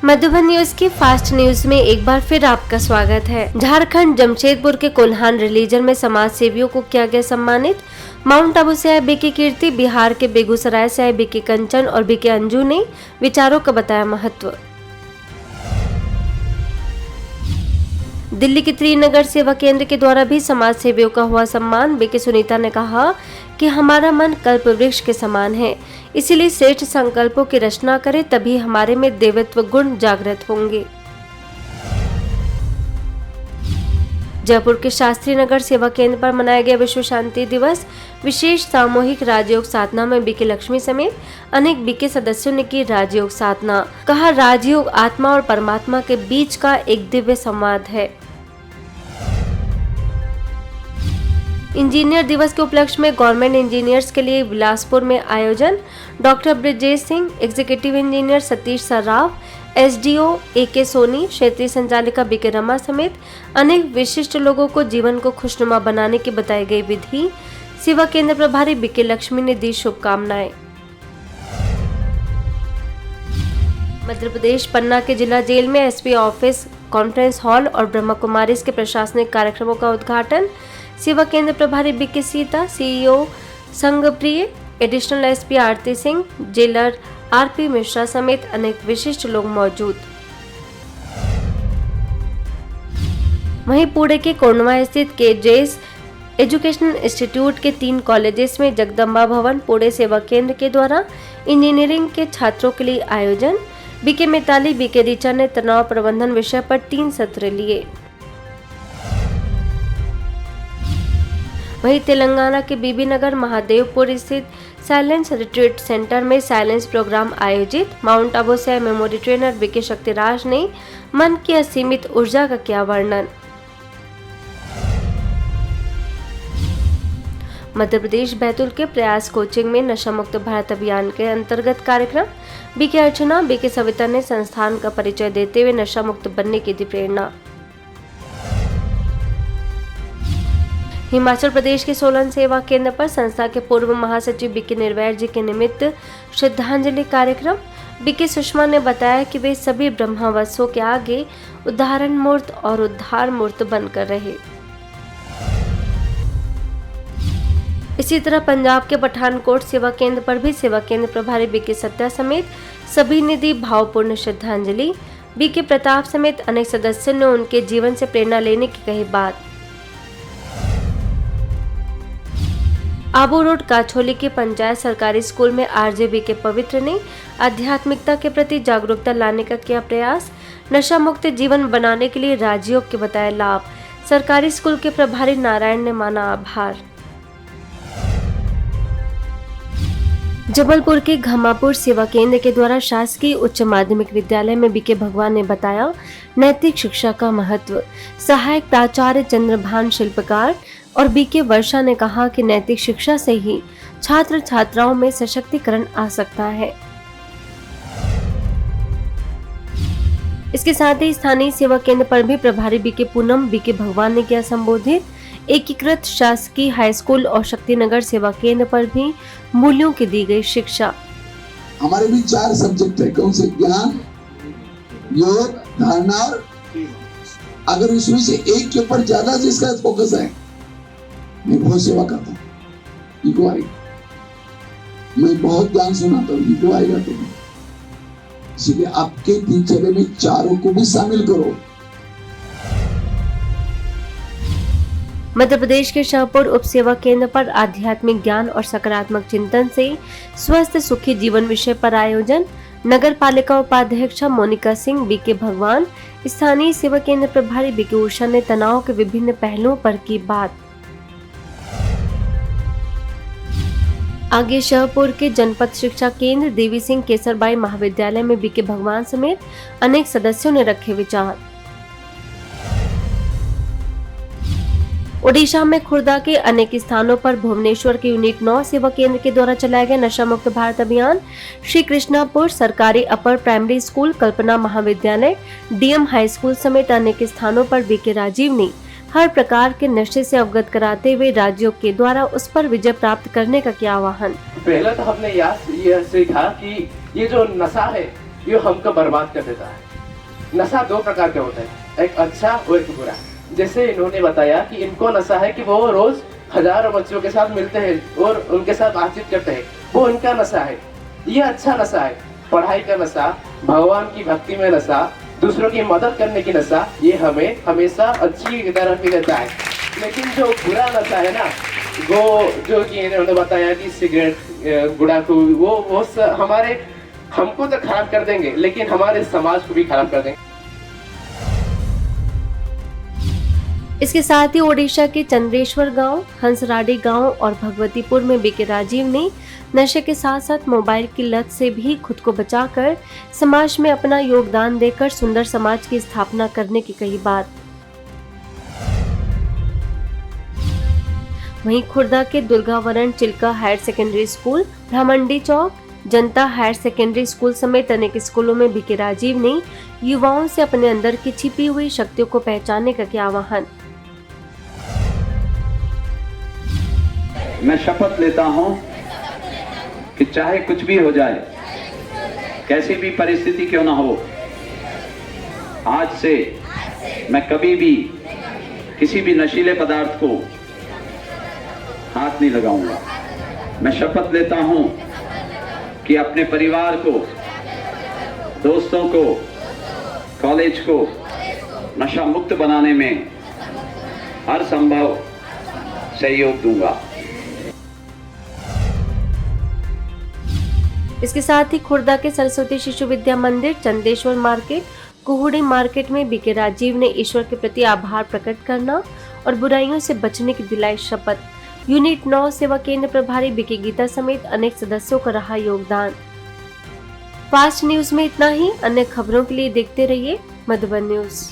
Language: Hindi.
मधुबन न्यूज की फास्ट न्यूज में एक बार फिर आपका स्वागत है। झारखंड जमशेदपुर के कोल्हान रिलीजन में समाज सेवियों को किया गया सम्मानित। माउंट आबू से आए बीके कीर्ति, बिहार के बेगूसराय से आए बीके कंचन और बीके अंजू ने विचारों का बताया महत्व। दिल्ली के त्रिनगर सेवा केंद्र के द्वारा भी समाज सेवियों का हुआ सम्मान। बीके सुनीता ने कहा कि हमारा मन कल्प वृक्ष के समान है, इसीलिए श्रेष्ठ संकल्पों की रचना करें, तभी हमारे में देवत्व गुण जागृत होंगे। जयपुर के शास्त्री नगर सेवा केंद्र पर मनाया गया विश्व शांति दिवस। विशेष सामूहिक राजयोग साधना में बीके लक्ष्मी समेत अनेक बीके सदस्यों ने की राजयोग साधना। कहा, राजयोग आत्मा और परमात्मा के बीच का एक दिव्य संवाद है। इंजीनियर दिवस के उपलक्ष्य में गवर्नमेंट इंजीनियर्स के लिए बिलासपुर में आयोजन। Doctor Brijesh Singh, executive engineer Satish Sarraf, SDO A K Soni, क्षेत्रीय संचालिका बीके रमा समेत अनेक विशिष्ट लोगों को जीवन को खुशनुमा बनाने की बताई गई विधि। सेवा केंद्र प्रभारी बीके लक्ष्मी ने दी शुभकामनाएं। मध्य प्रदेश पन्ना के जिला जेल में एसपी ऑफिस, कॉन्फ्रेंस हॉल और ब्रह्मा कुमारीज के प्रशासनिक कार्यक्रमों का उद्घाटन। सेवा केंद्र प्रभारी B K Sita, CEO Sanghpriya, additional SP Aarti Singh, jailer R P Mishra समेत अनेक विशिष्ट लोग मौजूद। वहीं पुणे के कोंडवा स्थित केजेस एजुकेशनल इंस्टीट्यूट के 3 कॉलेजेस में जगदम्बा भवन पुणे सेवा केंद्र के द्वारा इंजीनियरिंग के छात्रों के लिए आयोजन। बीके मिताली, बीके ऋचा ने तनाव प्रबंधन विषय पर 3 सत्र लिए। वहीं तेलंगाना के बीबी नगर महादेवपुर स्थित साइलेंस रिट्रीट सेंटर में साइलेंस प्रोग्राम आयोजित। माउंट आबू से मेमोरी ट्रेनर बीके शक्तिराज ने मन की असीमित ऊर्जा का किया वर्णन। मध्य प्रदेश बैतूल के प्रयास कोचिंग में नशा मुक्त भारत अभियान के अंतर्गत कार्यक्रम। बीके अर्चना, बीके सविता ने संस्थान का परिचय देते हुए नशा मुक्त बनने की दी प्रेरणा। हिमाचल प्रदेश के सोलन सेवा केंद्र पर संस्था के पूर्व महासचिव बीके निर्वैर जी के निमित्त श्रद्धांजलि कार्यक्रम। बीके सुषमा ने बताया कि वे सभी ब्रह्मवत्सों के आगे उदाहरण मूर्त और उद्धार मूर्त बनकर रहे। इसी तरह पंजाब के पठानकोट सेवा केंद्र पर भी सेवा केंद्र प्रभारी बीके सत्या समेत सभी ने दी भावपूर्ण श्रद्धांजलि। बीके प्रताप समेत अनेक सदस्यों ने उनके जीवन से प्रेरणा लेने की कही बात। आबू रोड काछोली के पंचायत सरकारी स्कूल में आरजे बीके पवित्र ने आध्यात्मिकता के प्रति जागरूकता लाने का किया प्रयास। नशा मुक्त जीवन बनाने के लिए राजयोग के बताए लाभ। सरकारी स्कूल के प्रभारी नारायण ने माना आभार। जबलपुर के घमापुर सेवा केंद्र के द्वारा शासकीय उच्च माध्यमिक विद्यालय में बीके भगवान ने बताया नैतिक शिक्षा का महत्व। सहायक प्राचार्य चंद्रभान शिल्पकार और बीके वर्षा ने कहा कि नैतिक शिक्षा से ही छात्र छात्राओं में सशक्तिकरण आ सकता है। इसके साथ ही स्थानीय सेवा केंद्र पर भी प्रभारी बीके पूनम, बीके भगवान ने किया संबोधित। एकीकृत शासकीय हाई स्कूल और शक्तिनगर सेवा केंद्र पर भी मूल्यों की दी गई शिक्षा। हमारे भी 4 सब्जेक्ट है, कौन से? ज्ञान, योग, धारणा और अगर इसमें से एक के ऊपर ज्यादा जिसका फोकस है, मैं बहुत सेवा करता हूँ, इको आएगा। मैं बहुत ज्ञान सुनाता हूँ, इको आएगा तुम्हें। इसलिए आपके दिनचर्या में चारों को भी शामिल करो। मध्य प्रदेश के शाहपुर उप सेवा केंद्र पर आध्यात्मिक ज्ञान और सकारात्मक चिंतन से स्वस्थ सुखी जीवन विषय पर आयोजन। नगर पालिका उपाध्यक्षा मोनिका सिंह, बीके भगवान, स्थानीय सेवा केंद्र प्रभारी बीके उषा ने तनाव के विभिन्न पहलुओं पर की बात। आगे शाहपुर के जनपद शिक्षा केंद्र देवी सिंह केसरबाई महाविद्यालय में बीके भगवान समेत अनेक सदस्यों ने रखे विचार। ओडिशा में खुर्दा के अनेक स्थानों पर भुवनेश्वर के यूनिट 9 सेवा केंद्र के द्वारा चलाया गया नशा मुक्त भारत अभियान। श्री कृष्णापुर सरकारी अपर प्राइमरी स्कूल, कल्पना महाविद्यालय, डीएम हाई स्कूल समेत अनेक स्थानों पर बीके राजीव ने हर प्रकार के नशे से अवगत कराते हुए राजयोग के द्वारा उस पर विजय प्राप्त करने का किया आह्वान। पहले तो हमने यह सीखा कि ये जो नशा है ये हमको बर्बाद कर देता है। नशा दो प्रकार के होते हैं, एक अच्छा और एक बुरा। जैसे इन्होंने बताया कि इनको नशा है कि वो रोज हजारों बच्चों के साथ मिलते हैं और उनके साथ बातचीत करते हैं, वो उनका नशा है। ये अच्छा नशा है। पढ़ाई का नशा, भगवान की भक्ति में नशा, दूसरों की मदद करने की नशा, ये हमें हमेशा अच्छी तरफ ही देता है। लेकिन जो बुरा नशा है ना, वो जो कि इन्होंने बताया कि सिगरेट, गुड़ाखू, वो हमारे हमको तो खराब कर देंगे लेकिन हमारे समाज को भी खराब कर देंगे। इसके साथ ही ओडिशा के चंद्रेश्वर गांव, हंसराडी गांव और भगवतीपुर में बीके राजीव ने नशे के साथ साथ मोबाइल की लत से भी खुद को बचाकर समाज में अपना योगदान देकर सुंदर समाज की स्थापना करने की कही बात। वहीं खुर्दा के दुर्गावरण चिल्का हायर सेकेंडरी स्कूल, ब्रह्मंडी चौक, जनता हायर सेकेंडरी स्कूल समेत अनेक स्कूलों में बीके राजीव ने युवाओं से अपने अंदर की छिपी हुई शक्तियों को पहचानने का किया आह्वान। मैं शपथ लेता हूं कि चाहे कुछ भी हो जाए, कैसी भी परिस्थिति क्यों ना हो, आज से मैं कभी भी किसी भी नशीले पदार्थ को हाथ नहीं लगाऊंगा। मैं शपथ लेता हूं कि अपने परिवार को, दोस्तों को, कॉलेज को नशा मुक्त बनाने में हर संभव सहयोग दूंगा। इसके साथ ही खुर्दा के सरस्वती शिशु विद्या मंदिर, चंदेश्वर मार्केट, कुहुड़ी मार्केट में बीके राजीव ने ईश्वर के प्रति आभार प्रकट करना और बुराइयों से बचने की दिलाई शपथ। यूनिट 9 सेवा केंद्र प्रभारी बीके गीता समेत अनेक सदस्यों का रहा योगदान। फास्ट न्यूज में इतना ही। अन्य खबरों के लिए देखते रहिए मधुबन न्यूज।